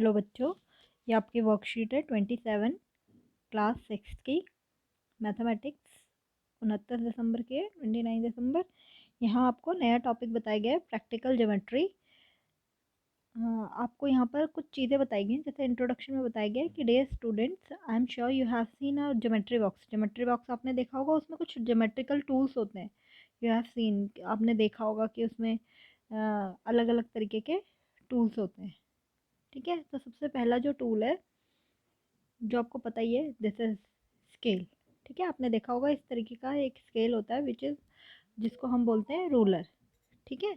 Hello बच्चों, ये आपकी वर्कशीट है 27 क्लास 6 की मैथमेटिक्स 29 दिसंबर के 29 दिसंबर। यहाँ आपको नया टॉपिक बताया गया है प्रैक्टिकल ज्योमेट्री। आपको यहाँ पर कुछ चीज़ें बताई गई हैं, जैसे इंट्रोडक्शन में बताया गया है कि dear students, I am sure you have seen a geometry box. Geometry box आपने देखा होगा, उसमें कुछ ज्योमेट्रिकल टूल्स होते हैं। यू हैव सीन, आपने देखा होगा कि उसमें अलग अलग तरीके के टूल्स होते हैं। ठीक है, तो सबसे पहला जो टूल है जो आपको पता ही है, दिस इज स्केल। ठीक है, आपने देखा होगा इस तरीके का एक स्केल होता है विच इज़ जिसको हम बोलते हैं रूलर। ठीक है,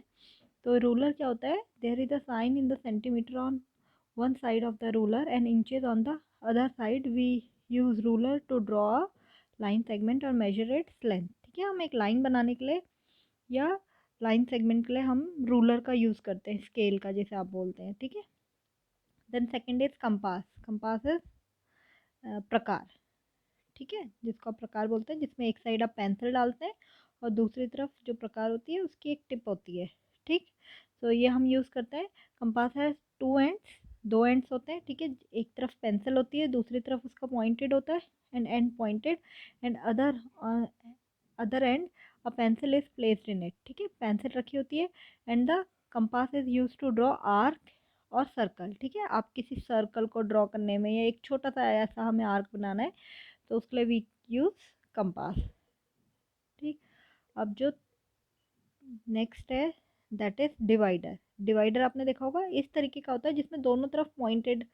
तो रूलर क्या होता है, there is a sign in the centimetre on one side of the ruler and inches on the other side. We use ruler to draw a line segment और मेजर इट्स लेंथ। ठीक है, हम एक line बनाने के लिए या line segment के लिए हम रूलर का यूज़ करते हैं, स्केल का जैसे आप बोलते हैं। ठीक है, then second is compass. Compass is प्रकार। ठीक है, जिसको आप प्रकार बोलते हैं, जिसमें एक साइड आप पेंसिल डालते हैं और दूसरी तरफ जो प्रकार होती है उसकी एक टिप होती है। ठीक, तो ये हम यूज़ करते हैं। कंपास है टू एंड्स, दो एंड्स होते हैं। ठीक है, एक तरफ पेंसिल होती है, दूसरी तरफ उसका पॉइंटेड होता है end pointed end other end a pencil is placed in it. ठीक है, पेंसिल रखी होती है and the compass is use to draw arc और सर्कल। ठीक है, आप किसी सर्कल को ड्रॉ करने में या एक छोटा सा ऐसा हमें आर्क बनाना है तो उसके लिए वी यूज़ कंपास। ठीक, अब जो नेक्स्ट है दैट इज डिवाइडर। डिवाइडर आपने देखा होगा, इस तरीके का होता है जिसमें दोनों तरफ पॉइंटेड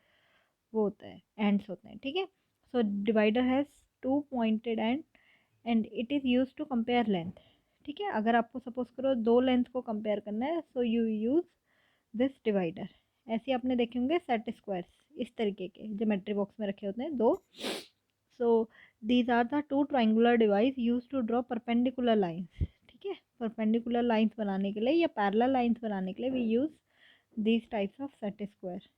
वो होता है, एंड्स होते हैं। ठीक है, so divider has two pointed end it is use to compare length. ठीक है, अगर आपको सपोज करो दो लेंथ को कंपेयर करना है, so you use this divider. ऐसे आपने देखे होंगे सेट स्क्वायर्स, इस तरीके के ज्योमेट्री बॉक्स में रखे होते हैं दो। So these are the two triangular device use to draw perpendicular lines. ठीक है, परपेंडिकुलर लाइन्स बनाने के लिए या पैरेलल लाइन्स बनाने के लिए we use these types of set square.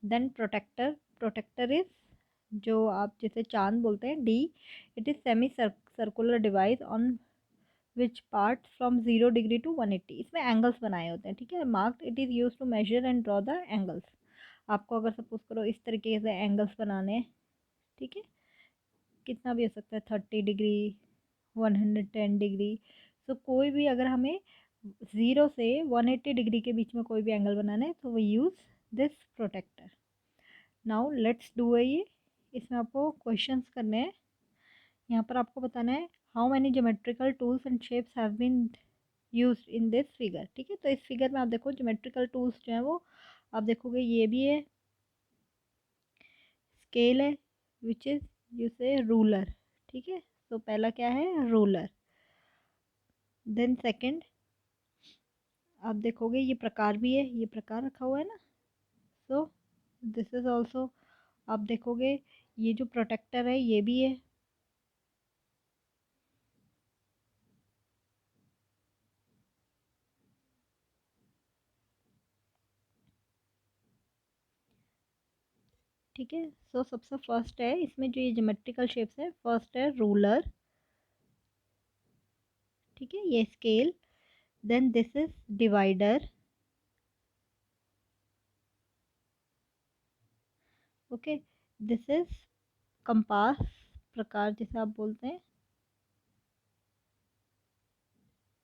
Then protractor. Protractor is जो आप जैसे चांद बोलते हैं, D. It is semi circular device on which part from 0 degree to 180। इसमें एंगल्स बनाए होते हैं। ठीक है, marked. It is use to measure and draw the angles. आपको अगर सपोज करो इस तरीके से एंगल्स बनाने हैं, ठीक है, कितना भी हो सकता है, 30 डिग्री, 110 डिग्री। सो कोई भी अगर हमें 0 से 180 डिग्री के बीच में कोई भी एंगल बनाना है तो we use this protractor. Now let's do ये, इसमें आपको क्वेश्चंस करने हैं। यहाँ पर आपको बताना है how many geometrical tools and shapes have been use in this figure. ठीक है, तो इस फिगर में आप देखो ज्योमेट्रिकल टूल्स जो हैं वो आप देखोगे, ये भी है, स्केल है विच इज़ यू से रूलर। ठीक है, तो पहला क्या है, रूलर। देन सेकंड आप देखोगे ये प्रकार भी है, ये प्रकार रखा हुआ है ना, सो दिस इज ऑल्सो। आप देखोगे ये जो प्रोटेक्टर है ये भी है। ठीक है, सो सबसे फर्स्ट है इसमें जो ये ज्योमेट्रिकल शेप्स है, फर्स्ट है रूलर। ठीक है, ये scale. Then this is divider. Okay, this is compass, प्रकार जिसे आप बोलते हैं।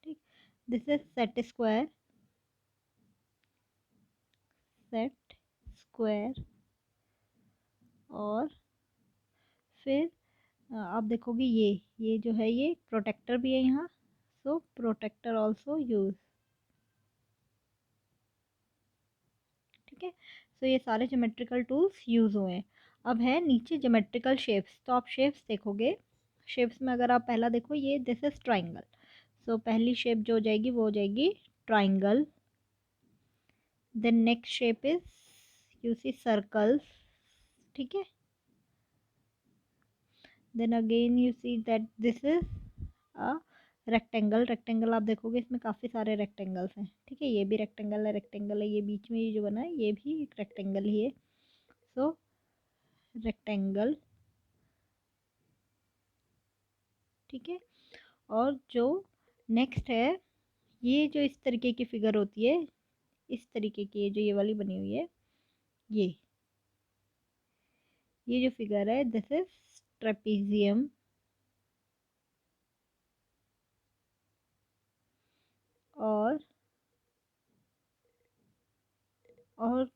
ठीक, this is set square. Set square. और फिर आप देखोगे ये जो है ये प्रोटेक्टर भी है यहाँ, सो प्रोटेक्टर ऑल्सो यूज। ठीक है, सो ये सारे ज्योमेट्रिकल टूल्स यूज हुए हैं। अब है नीचे ज्योमेट्रिकल शेप्स, तो आप शेप्स देखोगे। शेप्स में अगर आप पहला देखो, ये दिस इज ट्राइंगल। सो पहली शेप जो हो जाएगी वो हो जाएगी triangle. Then next shape is you see circles. ठीक है, then again you see that this is a rectangle. Rectangle आप देखोगे इसमें काफ़ी सारे रेक्टेंगल्स हैं। ठीक है, ये भी रेक्टेंगल है, रेक्टेंगल है, ये बीच में ये जो बना है ये भी एक रेक्टेंगल ही है। सो रेक्टेंगल। ठीक है, और जो नेक्स्ट है, ये जो इस तरीके की फिगर होती है इस तरीके की जो ये वाली बनी हुई है, ये जो फिगर है दिस इज ट्रेपीजियम। और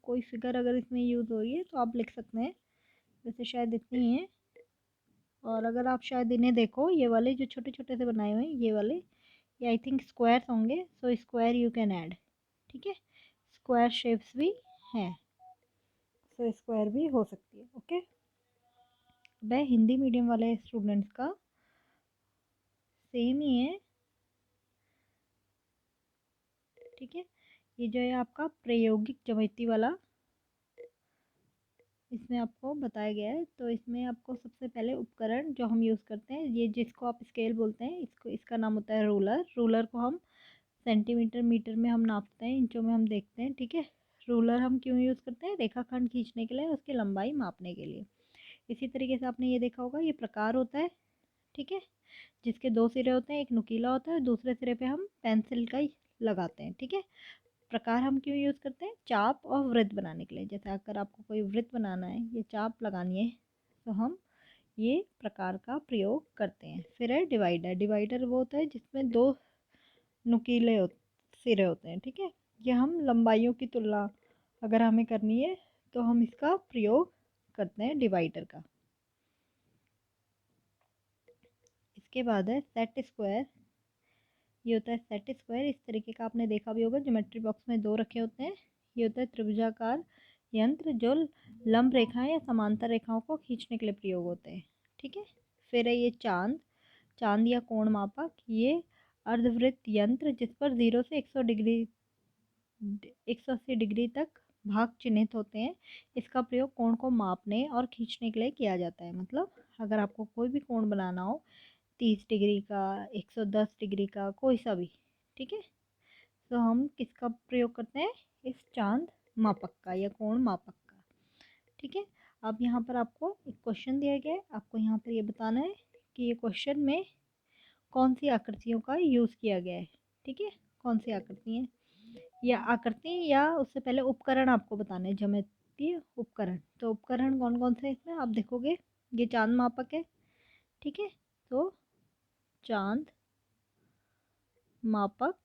कोई फिगर अगर इसमें यूज़ हो रही है तो आप लिख सकते हैं, वैसे शायद इतनी है। और अगर आप शायद इन्हें देखो, ये वाले जो छोटे छोटे से बनाए हुए हैं ये वाले, ये आई थिंक स्क्वायर्स होंगे, so square you can add. ठीक है, स्क्वायर शेप्स भी हैं, सो स्क्वायर भी हो सकती है। ओके, वह हिंदी मीडियम वाले स्टूडेंट्स का सेम ही है। ठीक है, ये जो है आपका प्रायोगिक ज्यामिति वाला, इसमें आपको बताया गया है। तो इसमें आपको सबसे पहले उपकरण जो हम यूज़ करते हैं, ये जिसको आप स्केल बोलते हैं, इसको इसका नाम होता है रूलर। रूलर को हम सेंटीमीटर मीटर में हम नापते हैं, इंचों में हम देखते हैं। ठीक है, रूलर हम क्यों यूज़ करते हैं? रेखाखंड खींचने के लिए, उसकी लंबाई मापने के लिए। इसी तरीके से आपने ये देखा होगा, ये प्रकार होता है। ठीक है, जिसके दो सिरे होते हैं, एक नुकीला होता है, दूसरे सिरे पे हम पेंसिल का ही लगाते हैं। ठीक है, प्रकार हम क्यों यूज़ करते हैं? चाप और वृत्त बनाने के लिए। जैसे अगर आपको कोई वृत्त बनाना है, ये चाप लगानी है, तो हम ये प्रकार का प्रयोग करते हैं। फिर है डिवाइडर। डिवाइडर वो होता है जिसमें दो नुकीले सिरे होते हैं। ठीक है, ये हम लंबाइयों की तुलना अगर हमें करनी है तो हम इसका प्रयोग करते हैं, डिवाइडर का। इसके बाद है सेट स्क्वायर। ये होता है सेट स्क्वायर, इस तरीके का आपने देखा भी होगा, ज्योमेट्री बॉक्स में दो रखे होते हैं। ये होता है त्रिभुजाकार यंत्र जो लंब रेखाएं या समांतर रेखाओं को खींचने के लिए प्रयोग होते हैं। ठीक है, फिर है ये चांद। चांद या कोण मापक, ये अर्धवृत्त यंत्र जिस पर 0 से 100 डिग्री 180 डिग्री तक भाग चिन्हित होते हैं। इसका प्रयोग कोण को मापने और खींचने के लिए किया जाता है। मतलब अगर आपको कोई भी कोण बनाना हो, 30 डिग्री का, 110 डिग्री का, कोई सा भी। ठीक है, तो हम किसका प्रयोग करते हैं? इस चांद मापक का या कोण मापक का। ठीक है, अब यहाँ पर आपको एक क्वेश्चन दिया गया है, आपको यहाँ पर ये बताना है कि ये क्वेश्चन में कौन सी आकृतियों का यूज़ किया गया है। ठीक है, कौन सी आकृति है, या आकृति, या उससे पहले उपकरण आपको बताने हैं, ज्यामितीय उपकरण। तो उपकरण कौन कौन से हैं इसमें आप देखोगे, ये चांद मापक है। ठीक है, तो चांद मापक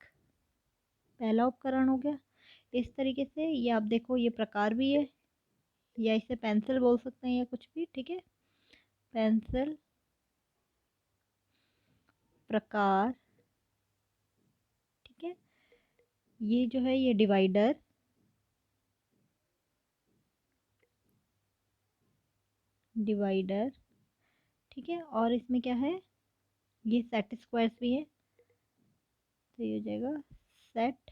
पहला उपकरण हो गया। इस तरीके से ये आप देखो, ये प्रकार भी है, या इसे पेंसिल बोल सकते हैं या कुछ भी। ठीक है, पेंसिल, प्रकार। ठीक है, ये जो है ये डिवाइडर, डिवाइडर। ठीक है, और इसमें क्या है, ये सेट स्क्वायर्स भी है, तो ये हो जाएगा सेट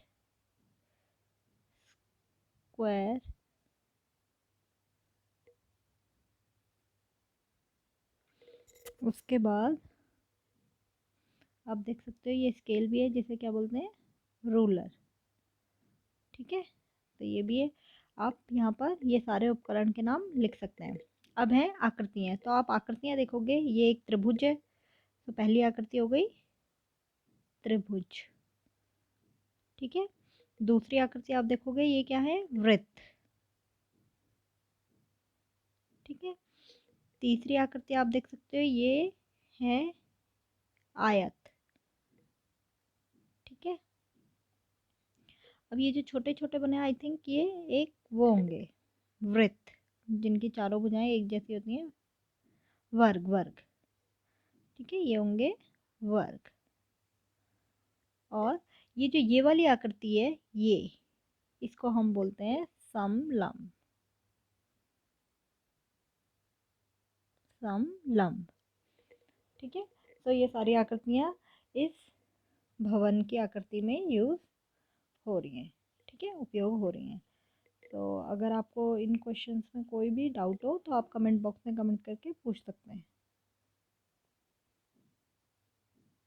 स्क्वायर। उसके बाद आप देख सकते हो ये स्केल भी है, जिसे क्या बोलते हैं? रूलर। ठीक है, तो ये भी है। आप यहाँ पर ये सारे उपकरण के नाम लिख सकते हैं। अब है आकृतियाँ, तो आप आकृतियाँ देखोगे, ये एक त्रिभुज है, तो पहली आकृति हो गई त्रिभुज। ठीक है, दूसरी आकृति आप देखोगे, ये क्या है? वृत्त। ठीक है, तीसरी आकृति आप देख सकते हो, ये है आयत। ठीक है, अब ये जो छोटे छोटे बने, आई थिंक ये एक वो होंगे वृत्त, जिनकी चारों भुजाएं एक जैसी होती हैं, वर्ग। वर्ग, ठीक है, ये होंगे वर्ग। और ये जो ये वाली आकृति है, ये इसको हम बोलते हैं समलंब। समलंब। ठीक है, तो ये सारी आकृतियाँ इस भवन की आकृति में यूज हो रही हैं। ठीक है, उपयोग हो रही हैं। तो अगर आपको इन क्वेश्चंस में कोई भी डाउट हो तो आप कमेंट बॉक्स में कमेंट करके पूछ सकते हैं।